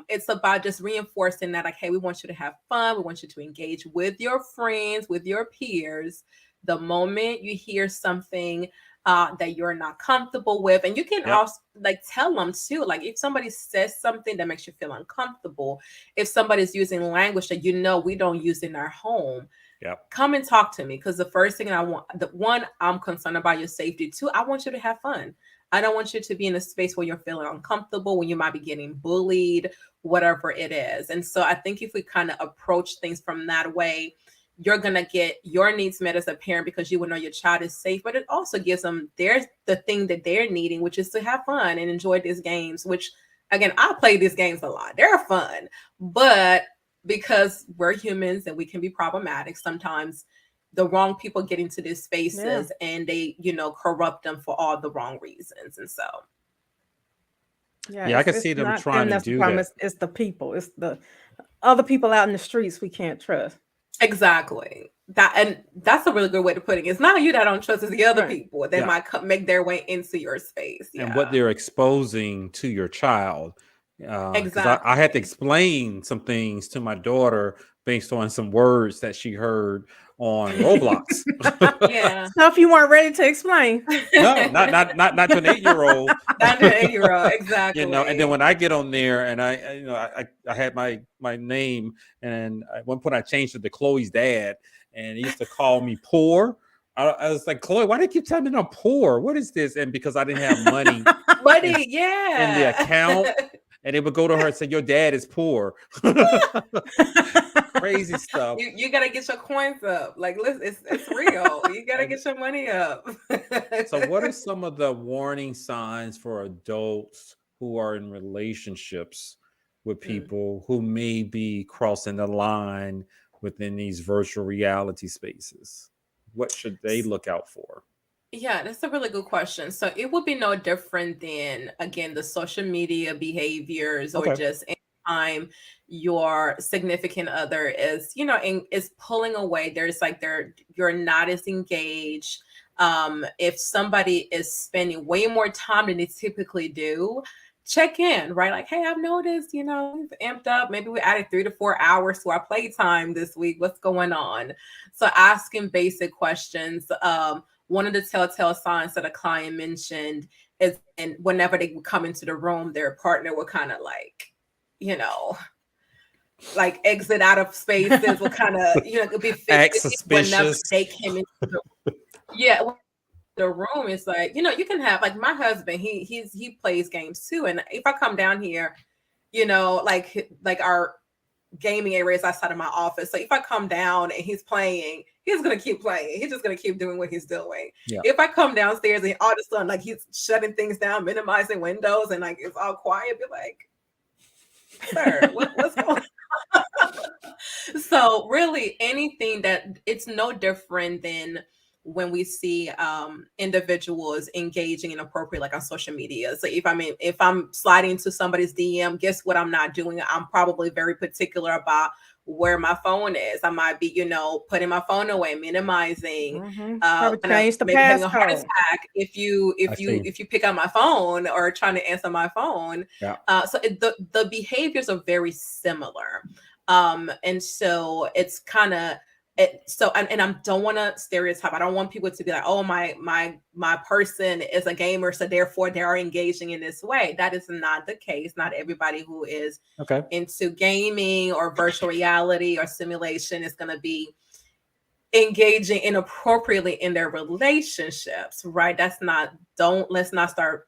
it's about just reinforcing that, like, hey, we want you to have fun. We want you to engage with your friends, with your peers. The moment you hear something that you're not comfortable with, and you can also like tell them too, like if somebody says something that makes you feel uncomfortable, if somebody's using language that we don't use in our home, come and talk to me. Because the first thing I'm concerned about your safety. Two, I want you to have fun. I don't want you to be in a space where you're feeling uncomfortable, when you might be getting bullied, whatever it is. And so I think if we kind of approach things from that way, you're going to get your needs met as a parent, because you will know your child is safe, but it also gives them the thing that they're needing, which is to have fun and enjoy these games, which, again, I play these games a lot. They're fun, but because we're humans and we can be problematic, sometimes the wrong people get into these spaces and they, corrupt them for all the wrong reasons. And so. I can see them trying to do that. It's the people. It's the other people out in the streets we can't trust. Exactly. That's a really good way to put it. It's not you that don't trust, it's the other people that might make their way into your space. And what they're exposing to your child. Exactly. I had to explain some things to my daughter based on some words that she heard on Roblox. Stuff you weren't ready to explain. No, not to an 8-year-old. Not to an 8-year-old, exactly. And then when I get on there and I had my name, and at one point I changed it to Chloe's dad, and he used to call me poor. I was like, Chloe, why do you keep telling me I'm poor? What is this? And because I didn't have money in the account. And they would go to her and say, your dad is poor. Crazy stuff. You got to get your coins up. Like, listen, it's real. You got to get your money up. So what are some of the warning signs for adults who are in relationships with people who may be crossing the line within these virtual reality spaces? What should they look out for? Yeah, that's a really good question. So it would be no different than, again, the social media behaviors, or just anytime your significant other is, is pulling away. There's like you're not as engaged. If somebody is spending way more time than they typically do, check in, right? Like, hey, I've noticed, we've amped up. Maybe we added 3 to 4 hours to our playtime this week. What's going on? So asking basic questions. One of the telltale signs that a client mentioned is, and whenever they would come into the room, their partner would kind of like, like exit out of spaces, would kind of, be suspicious whenever they came into the room. It's like, you can have, like, my husband, he plays games too. And if I come down here, like our gaming area is outside of my office. So if I come down and he's playing, he's gonna keep playing. He's just gonna keep doing what he's doing. If I come downstairs and all of a sudden, like, he's shutting things down, minimizing windows, and like it's all quiet, be like, sir, what's going on? So really, anything that, it's no different than when we see individuals engaging inappropriately, like on social media. So if I'm sliding into somebody's DM, guess what I'm not doing? I'm probably very particular about where my phone is. I might be, putting my phone away, minimizing, change the maybe having a heart passcode. attack if you pick up my phone or trying to answer my phone. So the behaviors are very similar. And so it's kind of, and I don't want to stereotype. I don't want people to be like, oh, my person is a gamer, so therefore they are engaging in this way. That is not the case. Not everybody who is into gaming or virtual reality or simulation is going to be engaging inappropriately in their relationships, right? Let's not start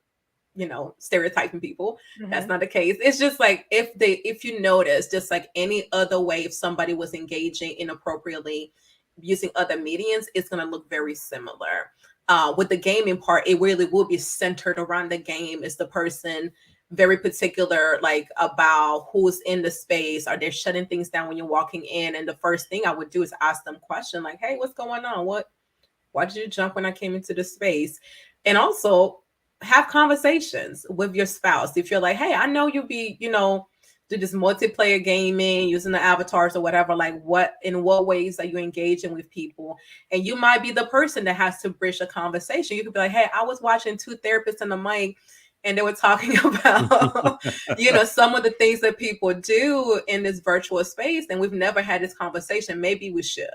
stereotyping people. That's not the case. It's just like, if you notice, just like any other way, if somebody was engaging inappropriately using other mediums, it's going to look very similar. With the gaming part, it really will be centered around the game. Is the person very particular, like about who's in the space. Are they shutting things down when you're walking in? And the first thing I would do is ask them question like, hey, what's going on? Why did you jump when I came into the space? And also have conversations with your spouse. If you're like, hey, I know you'll be, do this multiplayer gaming using the avatars or whatever, like in what ways are you engaging with people? And you might be the person that has to bridge a conversation. You could be like, hey, I was watching two therapists on the mic and they were talking about, some of the things that people do in this virtual space. And we've never had this conversation. Maybe we should,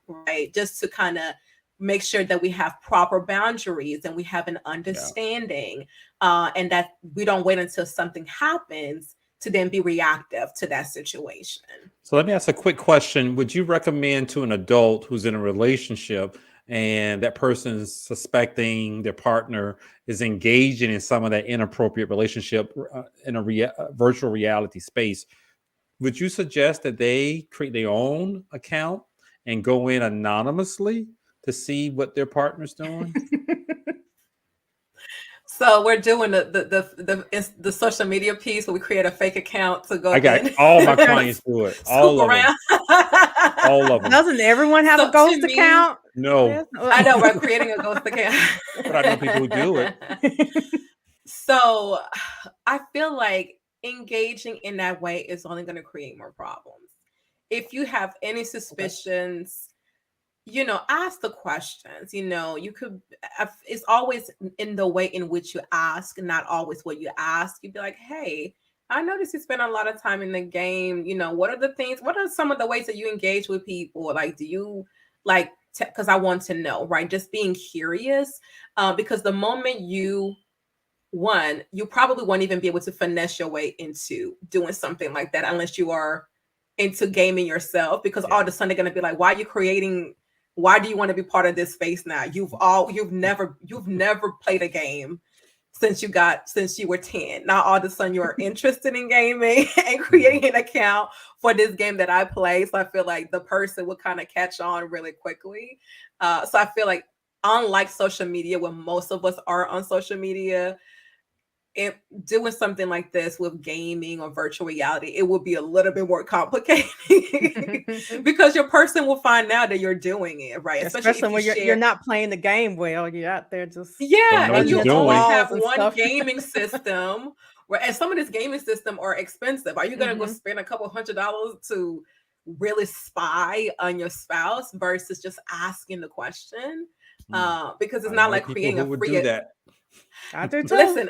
right? Just to kind of make sure that we have proper boundaries and we have an understanding and that we don't wait until something happens to then be reactive to that situation. So let me ask a quick question. Would you recommend to an adult who's in a relationship and that person's suspecting their partner is engaging in some of that inappropriate relationship in a virtual reality space, would you suggest that they create their own account and go in anonymously to see what their partner's doing? So we're doing the social media piece where we create a fake account to go. I got all my clients do it. All of them. All of them. Doesn't everyone have a ghost account? No. I know, we're creating a ghost account. But I know people who do it. So I feel like engaging in that way is only going to create more problems. If you have any suspicions, ask the questions. You could, it's always in the way in which you ask, not always what you ask. You'd be like, hey, I noticed you spend a lot of time in the game. What are some of the ways that you engage with people? Like, do you because I want to know, right? Just being curious, because the moment you probably won't even be able to finesse your way into doing something like that unless you are into gaming yourself, because all of a sudden they're going to be like, why do you want to be part of this space now? You've never played a game since you were 10. Now all of a sudden you're interested in gaming and creating an account for this game that I play. So I feel like the person will kind of catch on really quickly. So I feel like, unlike social media, where most of us are on social media, doing something like this with gaming or virtual reality, it will be a little bit more complicated because your person will find out that you're doing it, right? Especially when you're not playing the game well. You're out there just and you only have one stuff. gaming system, right? And some of this gaming system are expensive. Are you going to go spend a couple $100 to really spy on your spouse versus just asking the question? Because it's not like creating a free. Do that. I do too. Listen,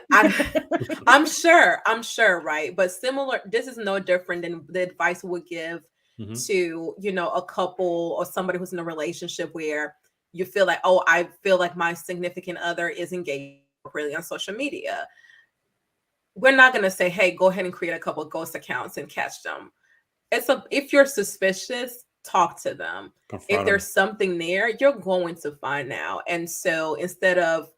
I'm sure, right? But this is no different than the advice we would give to, a couple or somebody who's in a relationship where you feel like, oh, I feel like my significant other is engaged really on social media. We're not going to say, hey, go ahead and create a couple of ghost accounts and catch them. If you're suspicious, talk to them. If there's something there, you're going to find out. And so instead of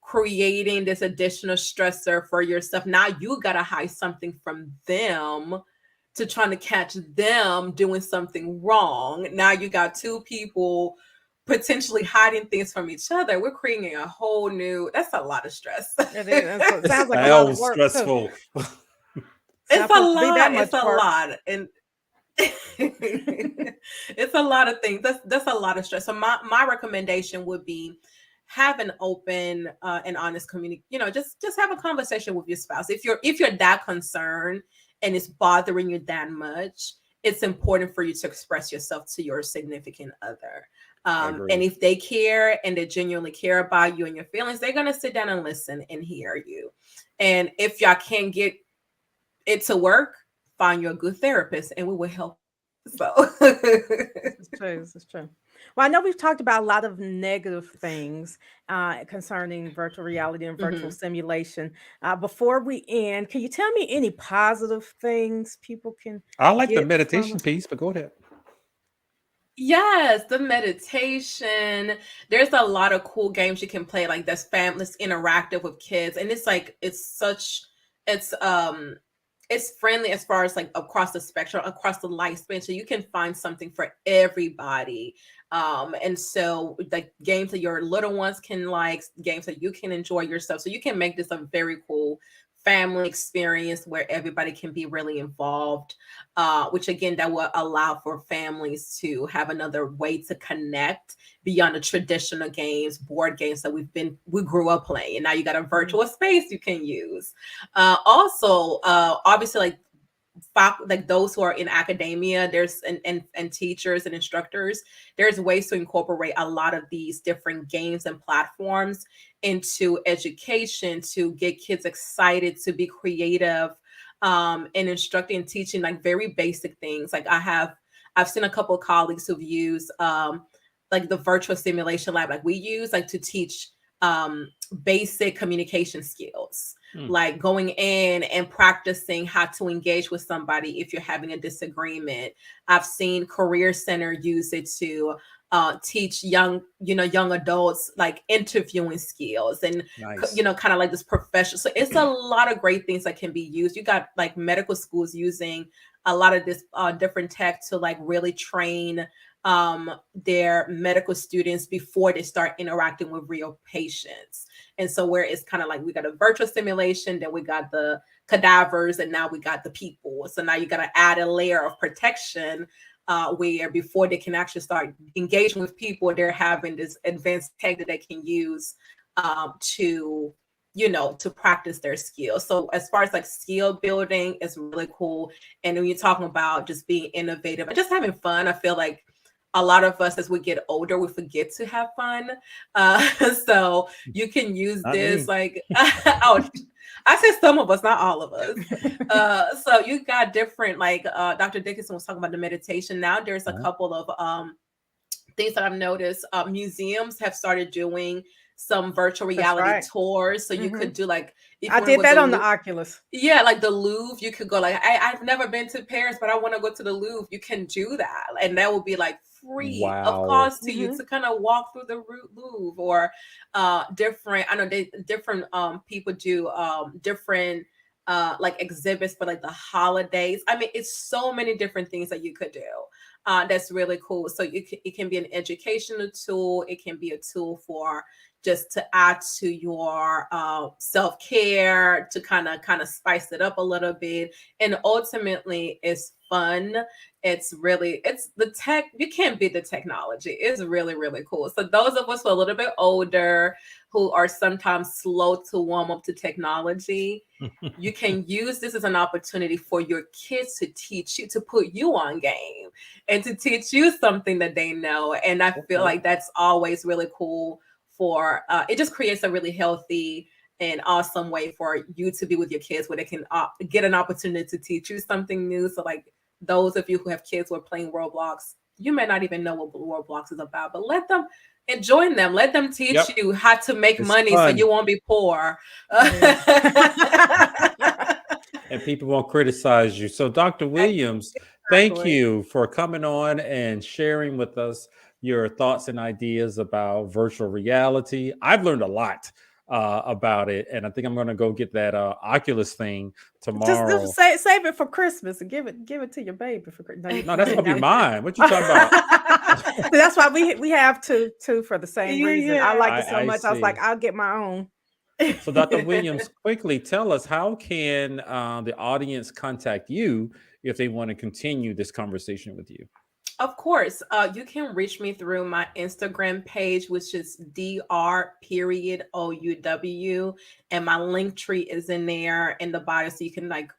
creating this additional stressor for yourself, now you got to hide something from them to trying to catch them doing something wrong. Now you got two people potentially hiding things from each other. We're creating a whole new, that's a lot of stress. It is. It sounds like a lot of work, stressful. It's a lot. And it's a lot of things. That's a lot of stress. So my recommendation would be have an open and honest communication. Just have a conversation with your spouse. If you're that concerned and it's bothering you that much, it's important for you to express yourself to your significant other. And if they care and they genuinely care about you and your feelings, they're gonna sit down and listen and hear you. And if y'all can't get it to work, find you a good therapist and we will help. So it's true. Well, I know we've talked about a lot of negative things concerning virtual reality and virtual simulation. Before we end, can you tell me any positive things people can? I like the meditation piece, but go ahead. Yes, the meditation. There's a lot of cool games you can play, like that's famous, interactive with kids, and it's friendly as far as like across the spectrum, across the lifespan. So you can find something for everybody. And so like games that your little ones can like, games that you can enjoy yourself. So you can make this a very cool family experience where everybody can be really involved, which again, that will allow for families to have another way to connect beyond the traditional games, board games that we grew up playing. And now you got a virtual space you can use. Also, obviously, like those who are in academia, there's and teachers and instructors, there's ways to incorporate a lot of these different games and platforms into education to get kids excited to be creative, and instructing and teaching like very basic things. Like I've seen a couple of colleagues who've used like the virtual simulation lab like we use, like to teach basic communication skills, like going in and practicing how to engage with somebody if you're having a disagreement. I've seen Career Center use it to teach young adults like interviewing skills and Nice. kind of like this professional. So it's a lot of great things that can be used. You got like medical schools using a lot of this different tech to like really train their medical students before they start interacting with real patients. And so where it's kind of like we got a virtual simulation, then we got the cadavers, and now we got the people. So now you got to add a layer of protection where before they can actually start engaging with people, they're having this advanced tech that they can use to practice their skills. So as far as like skill building, it's really cool. And when you're talking about just being innovative and just having fun, I feel like a lot of us as we get older, we forget to have fun. So you can use Not this me. like, oh, I said some of us, not all of us. So you got different, like Dr. Dickinson was talking about the meditation. Now there's a couple of things that I've noticed. Museums have started doing some virtual reality tours. So you could do like, I did that on the Oculus. Yeah, like the Louvre, you could go like, I've never been to Paris, but I want to go to the Louvre. You can do that. And that will be like free of cost to you to kind of walk through the Louvre, or different people do different like exhibits for like the holidays. I mean, it's so many different things that you could do. That's really cool. So it can be an educational tool. It can be a tool for just to add to your self-care, to kind of spice it up a little bit. And ultimately it's fun. It's the tech. You can't beat the technology. It's really, really cool. So those of us who are a little bit older, who are sometimes slow to warm up to technology, you can use this as an opportunity for your kids to teach you, to put you on game and to teach you something that they know. And I feel like that's always really cool. For it just creates a really healthy and awesome way for you to be with your kids, where they can get an opportunity to teach you something new. So like those of you who have kids who are playing Roblox, you may not even know what Roblox is about, but let them join them. Let them teach you how to make money fun. So you won't be poor. And people won't criticize you. So Dr. Williams, thank you for coming on and sharing with us your thoughts and ideas about virtual reality. I've learned a lot about it, and I think I'm going to go get that Oculus thing tomorrow. Just save it for Christmas and give it to your baby for Christmas. No, that's going to be mine. What you talking about? That's why we have two for the same reason. I like it so much. See. I was like, I'll get my own. So Dr. Williams, quickly tell us, how can the audience contact you if they want to continue this conversation with you? Of course, you can reach me through my Instagram page, which is Dr. OUW, and my link tree is in there in the bio, so you can like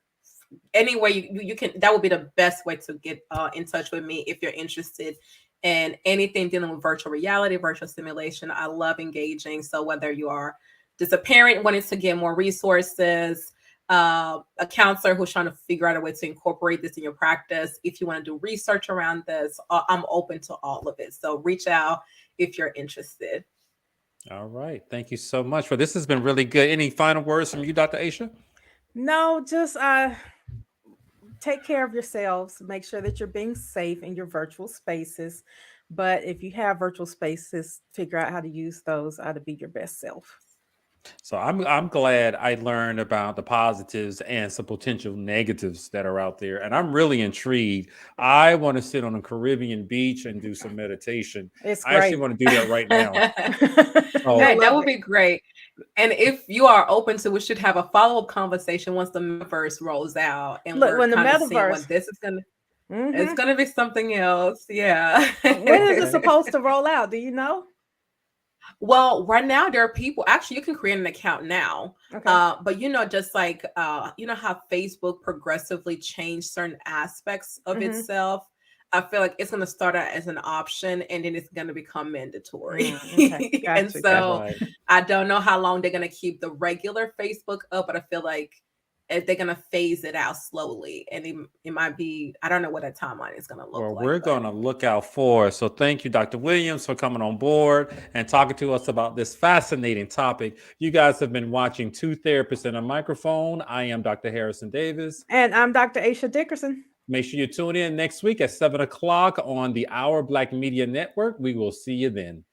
anyway you can. That would be the best way to get in touch with me if you're interested in anything dealing with virtual reality, virtual simulation. I love engaging. So whether you are just a parent wanting to get more resources, a counselor who's trying to figure out a way to incorporate this in your practice, if you want to do research around this, I'm open to all of it. So reach out if you're interested. All right. Thank you so much. Well, this has been really good. Any final words from you, Dr. Aisha? No, just take care of yourselves. Make sure that you're being safe in your virtual spaces. But if you have virtual spaces, figure out how to use those to be your best self. So I'm glad I learned about the positives and some potential negatives that are out there, and I'm really intrigued. I want to sit on a Caribbean beach and do some meditation. It's I actually great. want to do that right now. Oh, Hey, I that love would it. be great. And if you are open to, we should have a follow-up conversation once the metaverse rolls out and Look, we're when the kind of seeing metaverse, what this is gonna it's hmm gonna be something else. Yeah. when is it okay. supposed to roll out? Do you know? Well, right now there are people actually you can create an account now. Okay. But just like you know how Facebook progressively changed certain aspects of hmm itself. I feel like it's gonna start out as an option and then it's gonna become mandatory. Okay. And Gotcha. Gotcha. so Right. I don't know how long they're gonna keep the regular Facebook up, but I feel like they're gonna phase it out slowly. And it might be, I don't know what a timeline is gonna look Well, like, we're but going to look out for it. So thank you, Dr. Williams, for coming on board and talking to us about this fascinating topic. You guys have been watching Two Therapists and a Microphone. I am Dr. Harrison Davis. And I'm Dr. Aisha Dickerson. Make sure you tune in next week at 7 o'clock on the Our Black Media Network. We will see you then.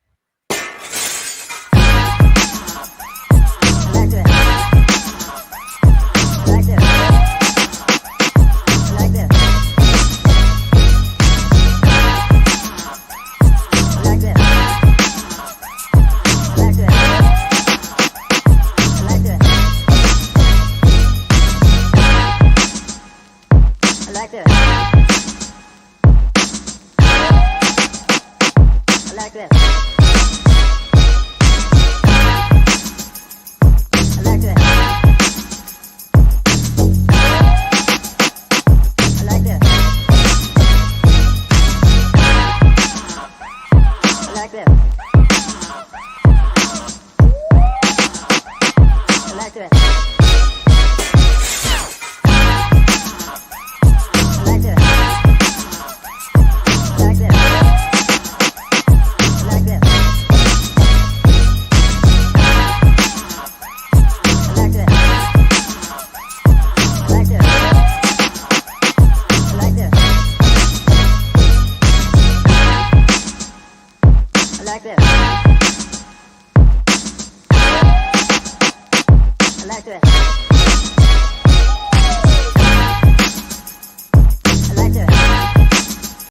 like this.